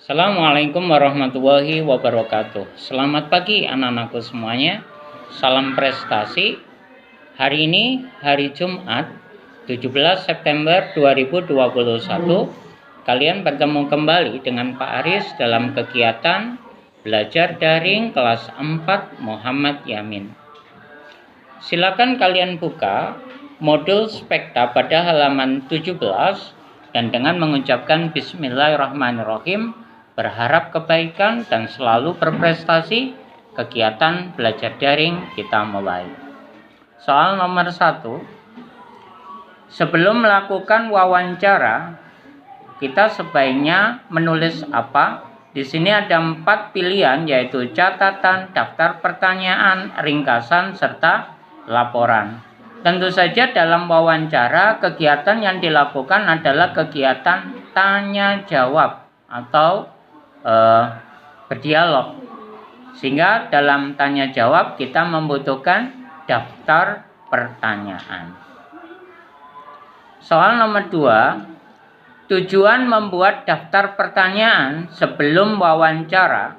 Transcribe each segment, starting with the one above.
Assalamualaikum warahmatullahi wabarakatuh. Selamat pagi anak-anakku semuanya. Salam prestasi. Hari ini hari Jumat 17 September 2021. Kalian bertemu kembali dengan Pak Aris dalam kegiatan belajar daring kelas 4 Muhammad Yamin. Silakan kalian buka modul spekta pada halaman 17 dan dengan mengucapkan Bismillahirrahmanirrahim berharap kebaikan dan selalu berprestasi. Kegiatan belajar daring kita mulai. Soal nomor 1. Sebelum melakukan wawancara, kita sebaiknya menulis apa? Di sini ada 4 pilihan, yaitu catatan, daftar pertanyaan, ringkasan, serta laporan. Tentu saja dalam wawancara, kegiatan yang dilakukan adalah kegiatan tanya jawab atau berdialog, sehingga dalam tanya jawab kita membutuhkan daftar pertanyaan. Soal nomor 2, tujuan membuat daftar pertanyaan sebelum wawancara.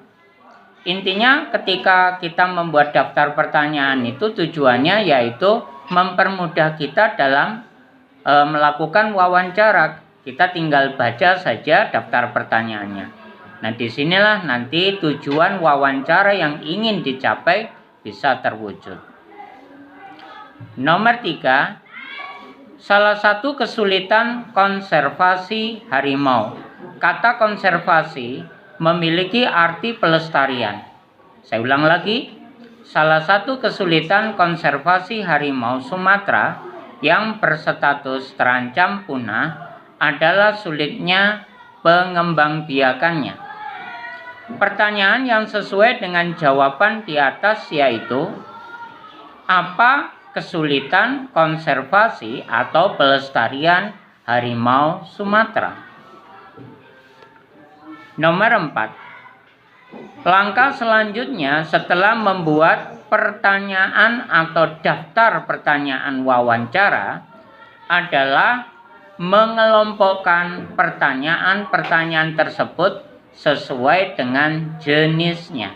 Intinya ketika kita membuat daftar pertanyaan itu tujuannya yaitu mempermudah kita dalam melakukan wawancara. Kita tinggal baca saja daftar pertanyaannya. Nah, disinilah nanti tujuan wawancara yang ingin dicapai bisa terwujud. Nomor 3, salah satu kesulitan konservasi harimau. Kata konservasi memiliki arti pelestarian. Saya ulang lagi, salah satu kesulitan konservasi harimau Sumatera yang berstatus terancam punah adalah sulitnya pengembangbiakannya. Pertanyaan yang sesuai dengan jawaban di atas yaitu, apa kesulitan konservasi atau pelestarian harimau Sumatera? Nomor 4. Langkah selanjutnya setelah membuat pertanyaan atau daftar pertanyaan wawancara adalah mengelompokkan pertanyaan-pertanyaan tersebut sesuai dengan jenisnya.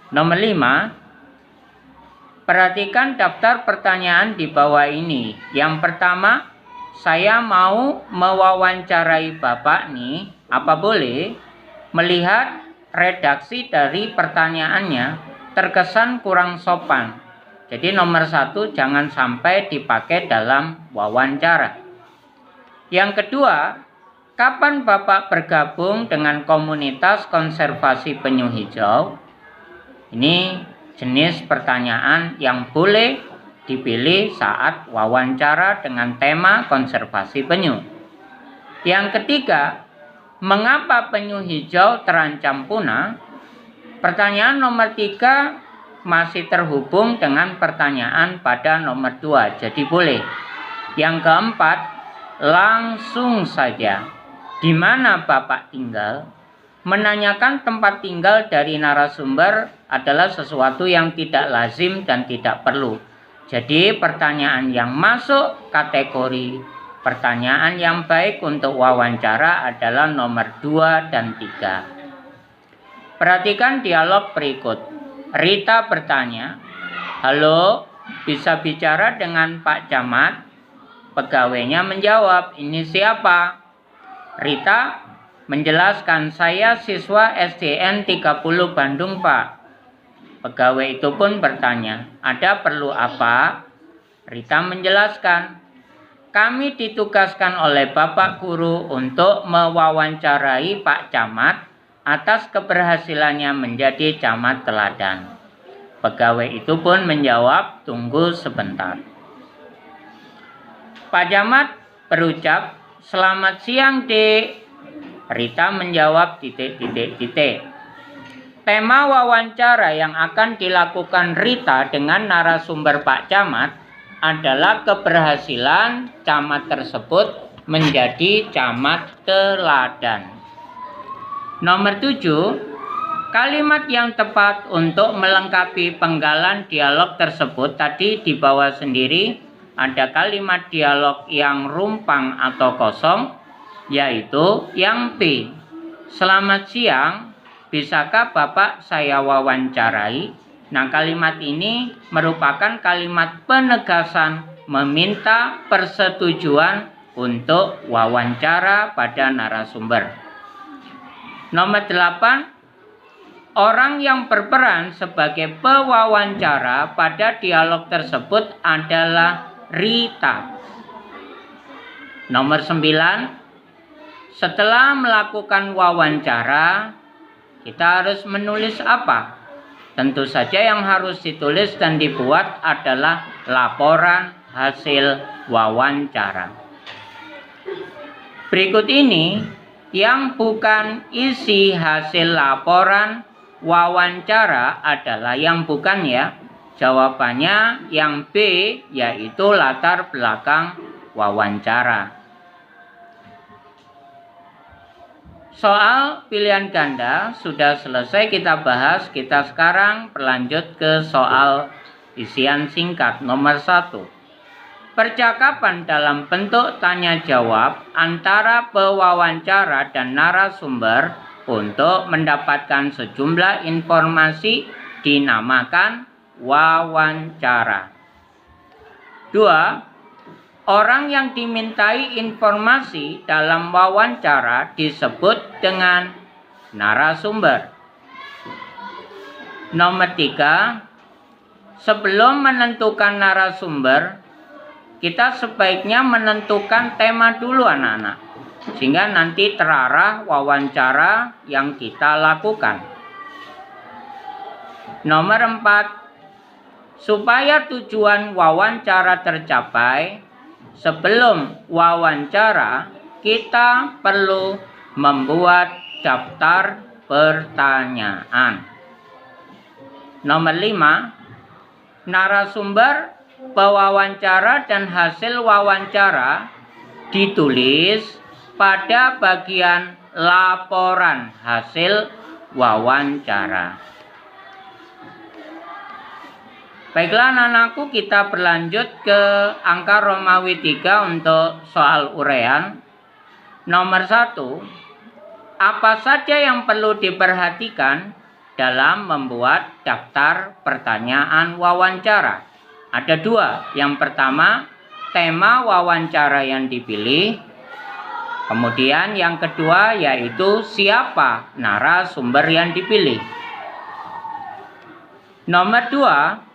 Nomor 5. Perhatikan daftar pertanyaan di bawah ini. Yang pertama, saya mau mewawancarai Bapak nih, apa boleh? Melihat redaksi dari pertanyaannya terkesan kurang sopan. Jadi nomor 1 jangan sampai dipakai dalam wawancara. Yang kedua, kapan Bapak bergabung dengan komunitas konservasi penyu hijau? Ini jenis pertanyaan yang boleh dipilih saat wawancara dengan tema konservasi penyu. Yang ketiga, mengapa penyu hijau terancam punah? Pertanyaan nomor 3 masih terhubung dengan pertanyaan pada nomor 2, jadi boleh. Yang keempat, langsung saja, di mana Bapak tinggal? Menanyakan tempat tinggal dari narasumber adalah sesuatu yang tidak lazim dan tidak perlu. Jadi pertanyaan yang masuk kategori pertanyaan yang baik untuk wawancara adalah nomor 2 dan 3. Perhatikan dialog berikut. Rita bertanya, "Halo, bisa bicara dengan Pak Camat?" Pegawainya menjawab, "Ini siapa?" Rita menjelaskan, "Saya siswa SDN 30 Bandung, Pak." Pegawai itu pun bertanya, "Ada perlu apa?" Rita menjelaskan, "Kami ditugaskan oleh Bapak Guru untuk mewawancarai Pak Camat atas keberhasilannya menjadi camat teladan." Pegawai itu pun menjawab, "Tunggu sebentar." Pak Camat berucap, "Selamat siang, Dek." Rita menjawab ... Tema wawancara yang akan dilakukan Rita dengan narasumber Pak Camat adalah keberhasilan camat tersebut menjadi camat teladan. Nomor 7, kalimat yang tepat untuk melengkapi penggalan dialog tersebut tadi di bawah sendiri ada kalimat dialog yang rumpang atau kosong, yaitu yang B. Selamat siang, bisakah Bapak saya wawancarai? Nah, kalimat ini merupakan kalimat penegasan meminta persetujuan untuk wawancara pada narasumber. Nomor 8, orang yang berperan sebagai pewawancara pada dialog tersebut adalah Rita. Nomor 9, setelah melakukan wawancara, kita harus menulis apa? Tentu saja yang harus ditulis dan dibuat adalah laporan hasil wawancara. Berikut ini yang bukan isi hasil laporan wawancara adalah yang bukan ya. Jawabannya yang B, yaitu latar belakang wawancara. Soal pilihan ganda sudah selesai kita bahas. Kita sekarang berlanjut ke soal isian singkat nomor 1. Percakapan dalam bentuk tanya jawab antara pewawancara dan narasumber untuk mendapatkan sejumlah informasi dinamakan wawancara. 2. Orang yang dimintai informasi dalam wawancara disebut dengan narasumber. Nomor 3, sebelum menentukan narasumber, kita sebaiknya menentukan tema dulu anak-anak, sehingga nanti terarah wawancara yang kita lakukan. Nomor 4, supaya tujuan wawancara tercapai, sebelum wawancara, kita perlu membuat daftar pertanyaan. Nomor 5, narasumber, pewawancara, dan hasil wawancara ditulis pada bagian laporan hasil wawancara. Baiklah anak-anakku, kita berlanjut ke angka Romawi 3 untuk soal uraian. Nomor 1, apa saja yang perlu diperhatikan dalam membuat daftar pertanyaan wawancara? Ada 2. Yang pertama, tema wawancara yang dipilih. Kemudian yang kedua yaitu siapa narasumber yang dipilih. Nomor 2,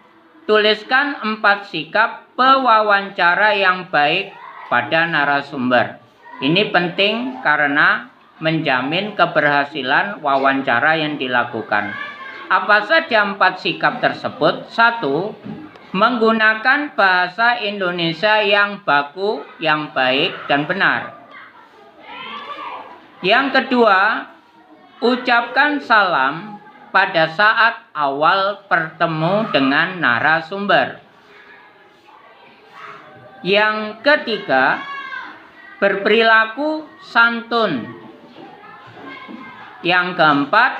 tuliskan 4 sikap pewawancara yang baik pada narasumber. Ini penting karena menjamin keberhasilan wawancara yang dilakukan. Apa saja 4 sikap tersebut? 1, menggunakan bahasa Indonesia yang baku, yang baik dan benar. Yang kedua, ucapkan salam pada saat awal bertemu dengan narasumber. Yang ketiga, berperilaku santun. Yang keempat,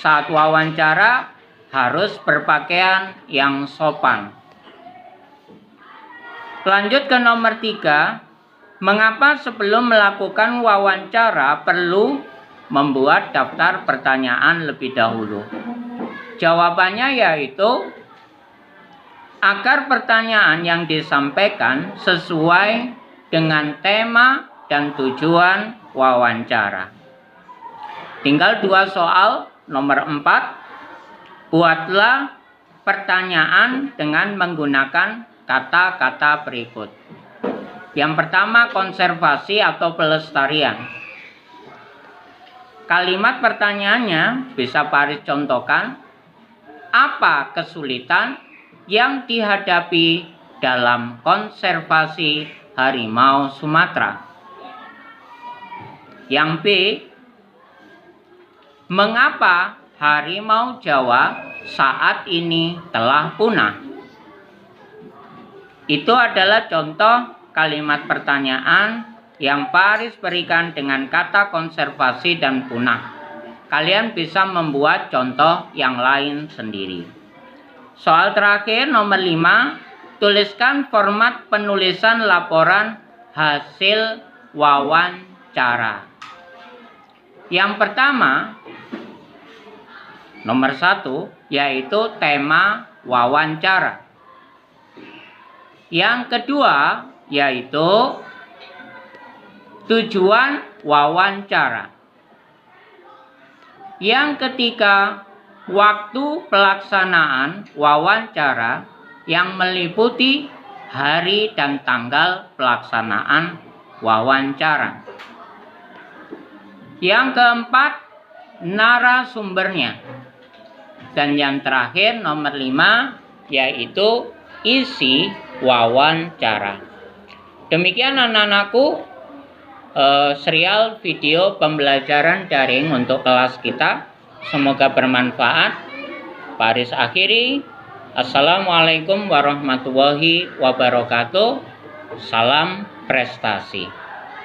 saat wawancara harus berpakaian yang sopan. Lanjut ke nomor 3, mengapa sebelum melakukan wawancara perlu membuat daftar pertanyaan lebih dahulu? Jawabannya yaitu agar pertanyaan yang disampaikan sesuai dengan tema dan tujuan wawancara. Tinggal 2 soal. Nomor 4, buatlah pertanyaan dengan menggunakan kata-kata berikut. Yang pertama, konservasi atau pelestarian. Kalimat pertanyaannya bisa Paris contohkan. Apa kesulitan yang dihadapi dalam konservasi harimau Sumatera? Yang B, mengapa harimau Jawa saat ini telah punah? Itu adalah contoh kalimat pertanyaan yang Paris berikan dengan kata konservasi dan punah. Kalian bisa membuat contoh yang lain sendiri. Soal terakhir nomor 5, tuliskan format penulisan laporan hasil wawancara. Yang pertama, nomor 1, yaitu tema wawancara. Yang kedua, yaitu tujuan wawancara. Yang ketiga, waktu pelaksanaan wawancara yang meliputi hari dan tanggal pelaksanaan wawancara. Yang keempat, narasumbernya. Dan yang terakhir, nomor 5, yaitu isi wawancara. Demikian anak-anakku, serial video pembelajaran daring untuk kelas kita. Semoga bermanfaat. Paris akhiri. Assalamualaikum warahmatullahi wabarakatuh. Salam prestasi.